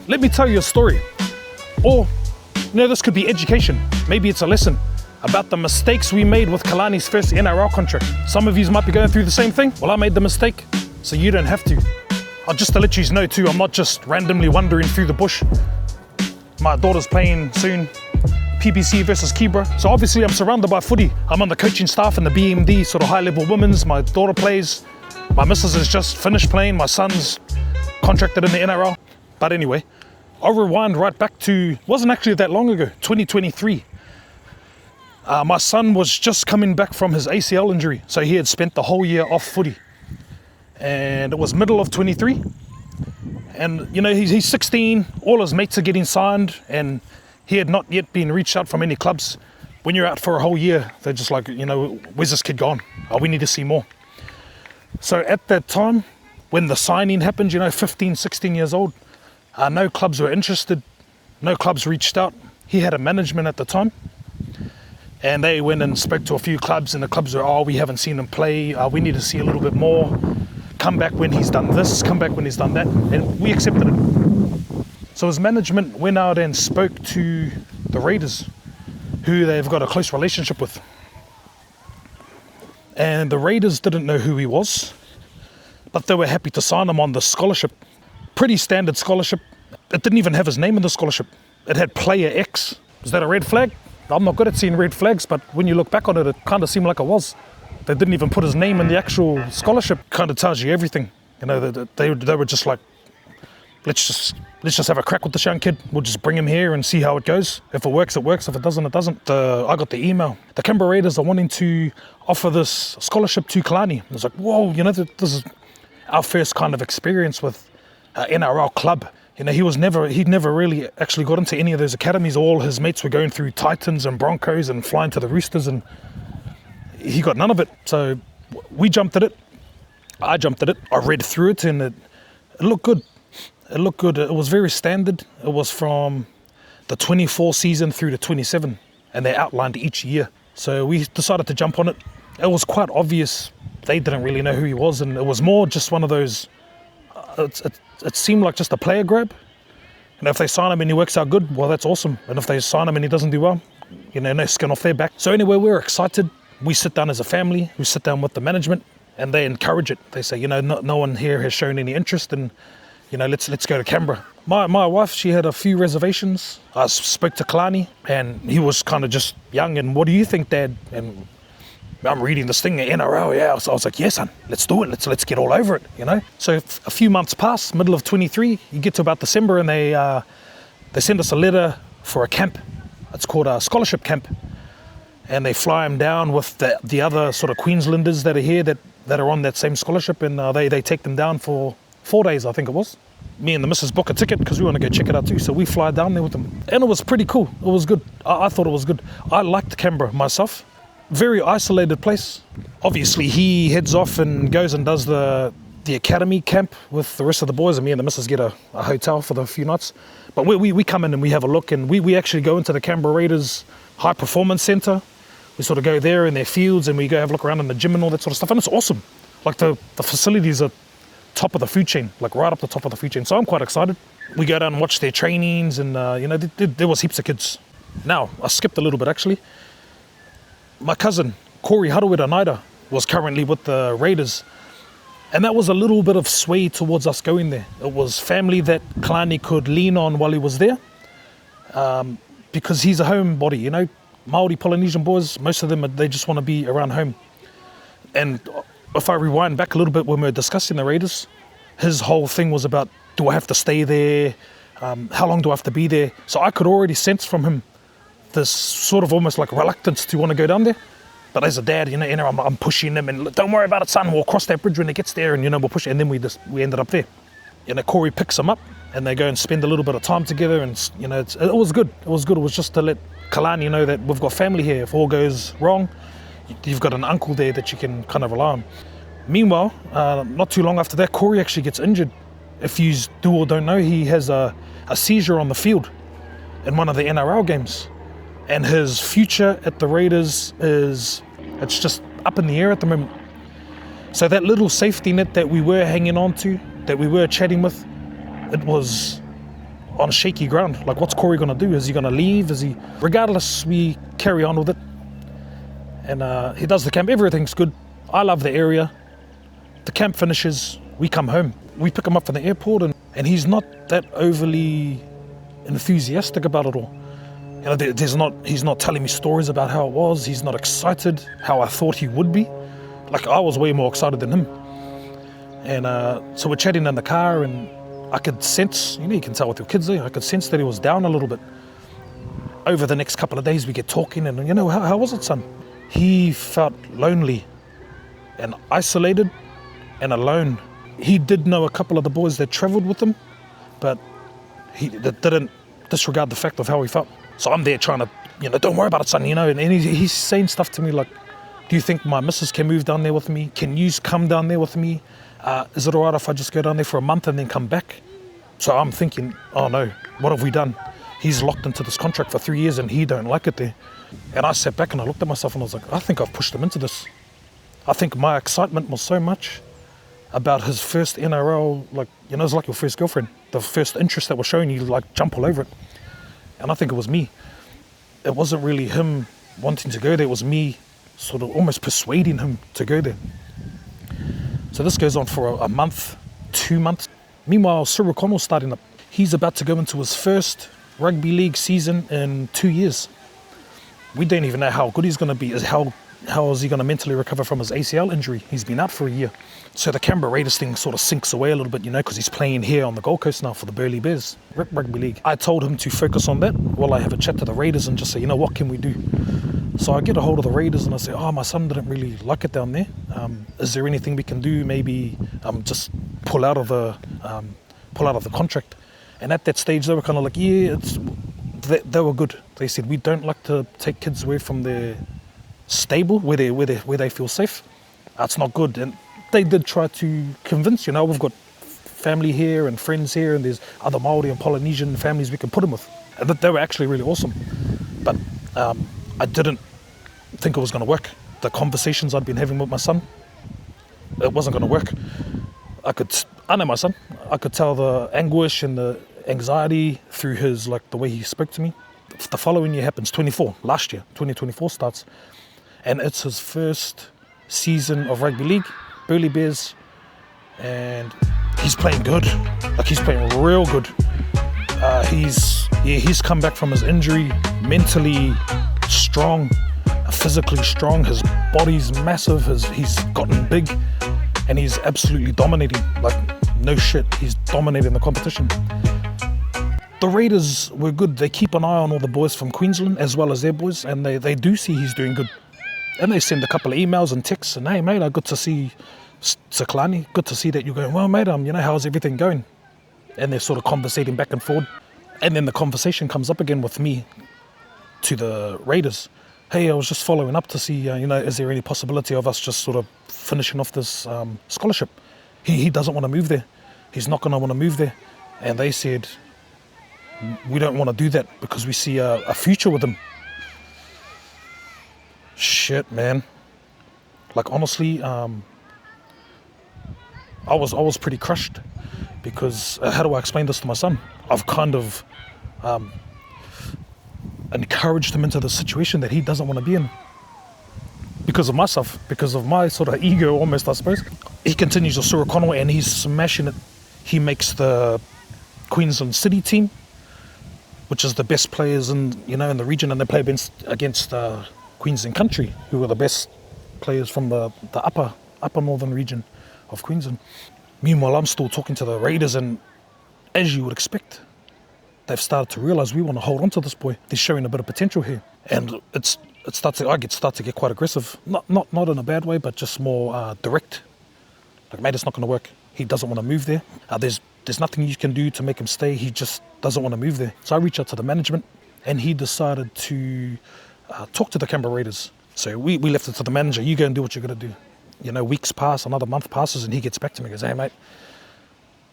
Let me tell you a story. Or, this could be education. Maybe it's a lesson about the mistakes we made with Kilarney's first NRL contract. Some of you might be going through the same thing. Well, I made the mistake, so you don't have to. Just to let you know too, I'm not just randomly wandering through the bush. My daughter's playing soon, PBC versus Canberra. So obviously I'm surrounded by footy. I'm on the coaching staff in the BMD, sort of high-level women's. My daughter plays. My missus has just finished playing. My son's contracted in the NRL. But anyway, I'll rewind right back to, wasn't actually that long ago, 2023. My son was just coming back from his ACL injury. So he had spent the whole year off footy. And it was middle of 23. And, he's 16. All his mates are getting signed. And he had not yet been reached out from any clubs. When you're out for a whole year, they're just like, where's this kid gone? Oh, we need to see more. So at that time, when the signing happened, 15, 16 years old, no clubs were interested. No clubs reached out. He had a management at the time. And they went and spoke to a few clubs, and the clubs were, we haven't seen him play. We need to see a little bit more. Come back when he's done this, come back when he's done that. And we accepted it. So his management went out and spoke to the Raiders, who they've got a close relationship with. And the Raiders didn't know who he was, but they were happy to sign him on the scholarship. Pretty standard scholarship. It didn't even have his name in the scholarship. It had Player X. Is that a red flag? I'm not good at seeing red flags, but when you look back on it, it kind of seemed like it was. They didn't even put his name in the actual scholarship. Kind of tells you everything. They were just like, let's just have a crack with this young kid. We'll just bring him here and see how it goes. If it works, it works. If it doesn't, it doesn't. I got the email. The Canberra Raiders are wanting to offer this scholarship to Kilarney. I was like, whoa, this is our first kind of experience with an NRL club. He'd never really actually got into any of those academies. All his mates were going through Titans and Broncos and flying to the Roosters, and he got none of it. So we jumped at it. I jumped at it. I read through it, and it looked good. It looked good. It was very standard. It was from the 24 season through to 27, and they outlined each year. So we decided to jump on it. It was quite obvious they didn't really know who he was, and it was more just one of those, it seemed like just a player grab. And if they sign him and he works out good, well, that's awesome. And if they sign him and he doesn't do well, no skin off their back. So anyway, we're excited. We sit down as a family. We sit down with the management, and they encourage it. They say, no one here has shown any interest, and let's go to Canberra. My wife, she had a few reservations. I spoke to Kilarney, and he was kind of just young. And what do you think, Dad? And I'm reading this thing, NRL, yeah. So I was like, yeah, son, let's do it. Let's get all over it, So a few months pass, middle of 23, you get to about December, and they send us a letter for a camp. It's called a scholarship camp. And they fly him down with the other sort of Queenslanders that are here that are on that same scholarship, and they take them down for 4 days, I think it was. Me and the missus book a ticket because we want to go check it out too. So we fly down there with them. And it was pretty cool. It was good. I thought it was good. I liked Canberra myself. Very isolated place. Obviously, he heads off and goes and does the academy camp with the rest of the boys, and me and the missus get a hotel for the few nights. But we come in and we have a look, and we actually go into the Canberra Raiders High Performance Centre. We sort of go there in their fields, and we go have a look around in the gym and all that sort of stuff, and it's awesome. Like the facilities are top of the food chain, like right up the top of the food chain. So I'm quite excited. We go down and watch their trainings, and there was heaps of kids. Now, I skipped a little bit actually. My cousin, Corey Hardwork, was currently with the Raiders, and that was a little bit of sway towards us going there. It was family that Kilarney could lean on while he was there, because he's a homebody, Māori Polynesian boys, most of them, they just want to be around home. And if I rewind back a little bit when we were discussing the Raiders, his whole thing was about, do I have to stay there? How long do I have to be there? So I could already sense from him this sort of almost like reluctance to want to go down there. But as a dad, I'm pushing him, and don't worry about it, son, we'll cross that bridge when it gets there, and we'll push it. And then we ended up there. Corey picks him up, and they go and spend a little bit of time together, and it was good. It was good. It was just to let Kilarney know that we've got family here. If all goes wrong, you've got an uncle there that you can kind of rely on. Meanwhile, not too long after that, Corey actually gets injured. If you do or don't know, he has a seizure on the field in one of the NRL games. And his future at the Raiders it's just up in the air at the moment. So that little safety net that we were hanging on to, that we were chatting with, it was on shaky ground. Like, what's Corey going to do? Is he going to leave? Regardless, we carry on with it. And he does the camp. Everything's good. I love the area. The camp finishes. We come home. We pick him up from the airport, and he's not that overly enthusiastic about it all. He's not telling me stories about how it was. He's not excited how I thought he would be. Like, I was way more excited than him. And so we're chatting in the car, and I could sense, you can tell with your kids there, I could sense that he was down a little bit. Over the next couple of days, we get talking, and how was it, son? He felt lonely and isolated and alone. He did know a couple of the boys that travelled with him, but he didn't disregard the fact of how he felt. So I'm there trying to, don't worry about it, son, and he's saying stuff to me like, do you think my missus can move down there with me? Can you come down there with me? Is it all right if I just go down there for a month and then come back? So I'm thinking, oh no, what have we done? He's locked into this contract for 3 years and he don't like it there. And I sat back and I looked at myself and I was like, I think I've pushed him into this. I think my excitement was so much about his first NRL, it's like your first girlfriend. The first interest that was showing you, jump all over it. And I think it was me. It wasn't really him wanting to go there. It was me sort of almost persuading him to go there. So this goes on for a month, 2 months. Meanwhile, Cyril Connell's starting up. He's about to go into his first rugby league season in 2 years. We don't even know how good he's going to be. How is he going to mentally recover from his ACL injury? He's been out for a year. So the Canberra Raiders thing sort of sinks away a little bit, because he's playing here on the Gold Coast now for the Burleigh Bears Rugby League. I told him to focus on that while I have a chat to the Raiders and just say, what can we do? So I get a hold of the Raiders and I say, my son didn't really like it down there. Is there anything we can do? Maybe just pull out of the contract. And at that stage, they were kind of like, they were good. They said, we don't like to take kids away from their stable where they feel safe. That's not good. And they did try to convince, we've got family here and friends here, and there's other Māori and Polynesian families we can put them with. And they were actually really awesome. But I didn't think it was going to work. The conversations I'd been having with my son, it wasn't going to work. I know my son. I could tell the anguish and the anxiety through his, the way he spoke to me. The following year happens, last year, 2024 starts. And it's his first season of rugby league, Burleigh Bears, and he's playing good. He's playing real good. He's come back from his injury mentally strong, physically strong. His body's massive. He's gotten big, and he's absolutely dominating. No shit, he's dominating the competition. The Raiders were good. They keep an eye on all the boys from Queensland as well as their boys, and they do see he's doing good. And they send a couple of emails and texts and, hey mate, good to see Kilarney. Good to see that you're going, well mate, how's everything going? And they're sort of conversating back and forward. And then the conversation comes up again with me to the Raiders. Hey, I was just following up to see, is there any possibility of us just sort of finishing off this scholarship? He doesn't want to move there. He's not going to want to move there. And they said, we don't want to do that because we see a future with him. Shit, man. Honestly, I was pretty crushed because how do I explain this to my son? I've kind of encouraged him into the situation that he doesn't want to be in because of myself, because of my sort of ego almost, I suppose. He continues with Cyril Connell and he's smashing it. He makes the Queensland City team, which is the best players in the region, and they play against Queensland Country, who are the best players from the upper northern region of Queensland. Meanwhile, I'm still talking to the Raiders, and as you would expect, they've started to realise we want to hold on to this boy. They're showing a bit of potential here, and I start to get quite aggressive. Not in a bad way, but just more direct. Mate, it's not going to work. He doesn't want to move there. There's nothing you can do to make him stay. He just doesn't want to move there. So I reach out to the management, and he decided to talk to the Canberra Raiders. So we left it to the manager. You go and do what you're going to do. Weeks pass, another month passes, and he gets back to me and goes, hey, mate,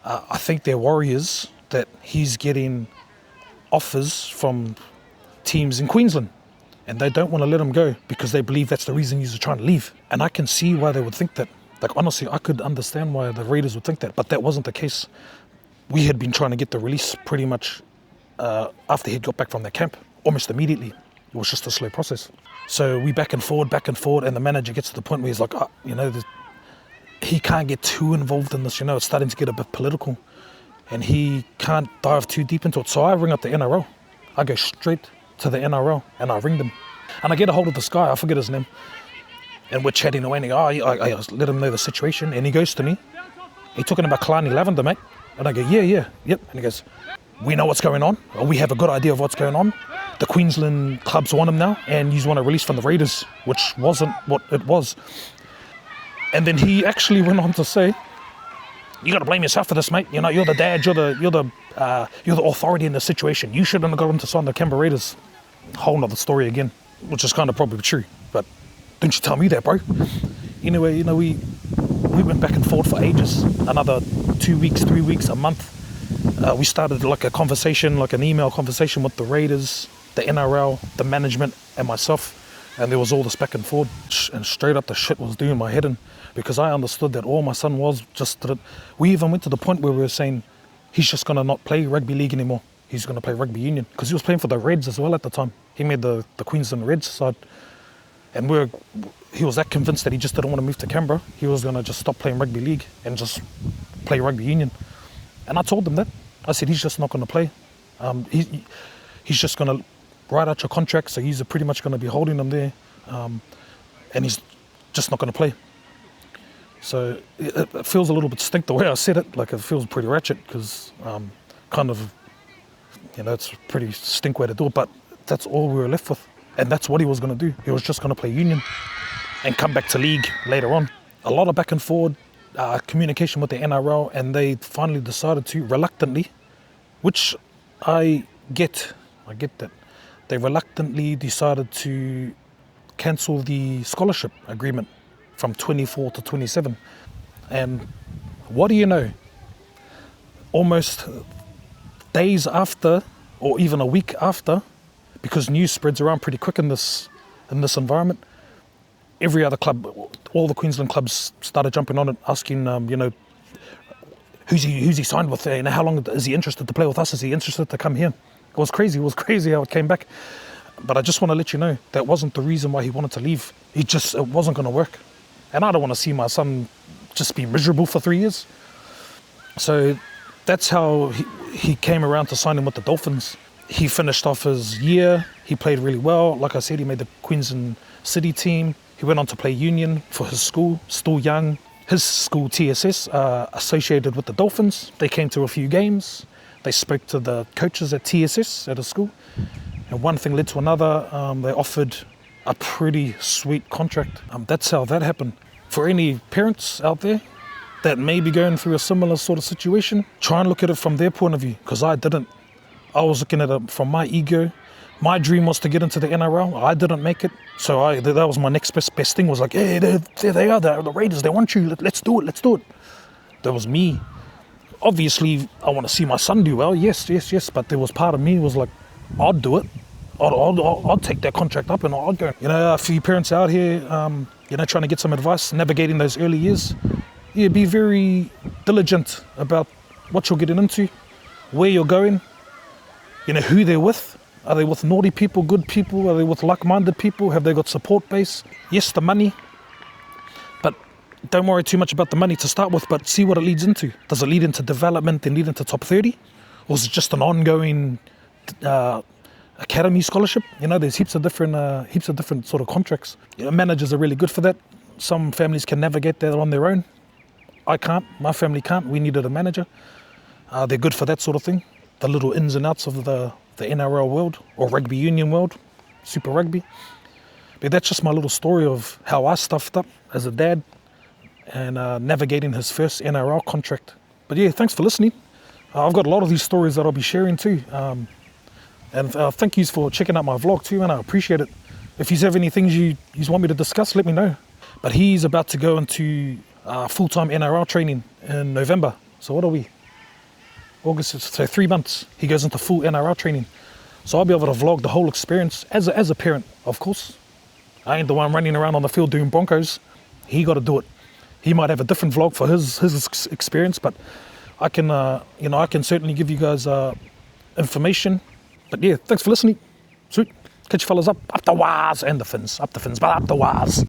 I think their worry is that he's getting offers from teams in Queensland, and they don't want to let him go because they believe that's the reason he's trying to leave. And I can see why they would think that. Honestly, I could understand why the Raiders would think that, but that wasn't the case. We had been trying to get the release pretty much after he got back from that camp, almost immediately. It was just a slow process. So we back and forward, and the manager gets to the point where he's like, he can't get too involved in this, it's starting to get a bit political and he can't dive too deep into it. So I ring up the NRL. I go straight to the NRL and I ring them. And I get a hold of this guy, I forget his name. And we're chatting away and I let him know the situation. And he goes to me, he's talking about Kilarney Lavender, mate. And I go, yep. And he goes, we know what's going on. Or we have a good idea of what's going on. The Queensland clubs want him now and you want to release from the Raiders, which wasn't what it was. And then he actually went on to say, you got to blame yourself for this, mate. You're the dad, you're the authority in the situation. You shouldn't have got him to sign the Canberra Raiders. Whole nother story again, which is kind of probably true. But don't you tell me that, bro. Anyway, we went back and forth for ages. Another 2 weeks, 3 weeks, a month. We started like a conversation, like an email conversation with the Raiders, the NRL, the management, and myself. And there was all this back and forth, and straight up the shit was doing my head in, because I understood that all my son was just that. We even went to the point where we were saying he's just going to not play rugby league anymore. He's going to play rugby union, because he was playing for the Reds as well at the time. He made the Queensland Reds side. And he was that convinced that he just didn't want to move to Canberra. He was going to just stop playing rugby league and just play rugby union. And I told him that. I said, he's just not going to play. He's just going to write out your contract, so he's pretty much going to be holding them there. And he's just not going to play. So it feels a little bit stink the way I said it. Like, it feels pretty ratchet, because kind of, it's a pretty stink way to do it. But that's all we were left with. And that's what he was going to do. He was just going to play union and come back to league later on. A lot of back and forward communication with the NRL, and they finally decided to, reluctantly, which I get that. They reluctantly decided to cancel the scholarship agreement from 24 to 27. And what do you know? Almost days after, or even a week after, because news spreads around pretty quick in this environment, every other club, all the Queensland clubs started jumping on it, asking, who's he signed with? How long is he interested to play with us? Is he interested to come here? It was crazy how it came back. But I just want to let you know, that wasn't the reason why he wanted to leave. It wasn't going to work. And I don't want to see my son just be miserable for 3 years. So that's how he came around to signing with the Dolphins. He finished off his year. He played really well. Like I said, he made the Queensland City team. He went on to play union for his school, still young. His school, TSS, associated with the Dolphins. They came to a few games. They spoke to the coaches at TSS, at his school. And one thing led to another. They offered a pretty sweet contract. That's how that happened. For any parents out there that may be going through a similar sort of situation, try and look at it from their point of view, because I didn't. I was looking at it from my ego. My dream was to get into the NRL. I didn't make it. So that was my next best thing, was like, hey, there they are, the Raiders, they want you, let's do it. That was me. Obviously, I want to see my son do well, yes, but there was part of me was like, I'd do it. I'll take that contract up and I'll go. A few parents out here, trying to get some advice, navigating those early years. Yeah, be very diligent about what you're getting into, where you're going, who they're with. Are they with naughty people, good people? Are they with like-minded people? Have they got support base? Yes, the money. But don't worry too much about the money to start with, but see what it leads into. Does it lead into development and lead into top 30? Or is it just an ongoing academy scholarship? There's heaps of different sort of contracts. Managers are really good for that. Some families can navigate that on their own. I can't. My family can't. We needed a manager. They're good for that sort of thing. The little ins and outs of the NRL world, or rugby union world, Super Rugby. But that's just my little story of how I stuffed up as a dad and navigating his first NRL contract. But yeah, thanks for listening. I've got a lot of these stories that I'll be sharing too. And thank you for checking out my vlog too, and I appreciate it. If you have any things you want me to discuss, let me know. But he's about to go into full-time NRL training in November. So what are we? August, so 3 months. He goes into full NRL training. So I'll be able to vlog the whole experience as a parent, of course. I ain't the one running around on the field doing Broncos. He got to do it. He might have a different vlog for his experience, but I can certainly give you guys information But yeah, thanks for listening. Sweet. Catch you fellas up the wires and the fins. Up the fins, but up the wires.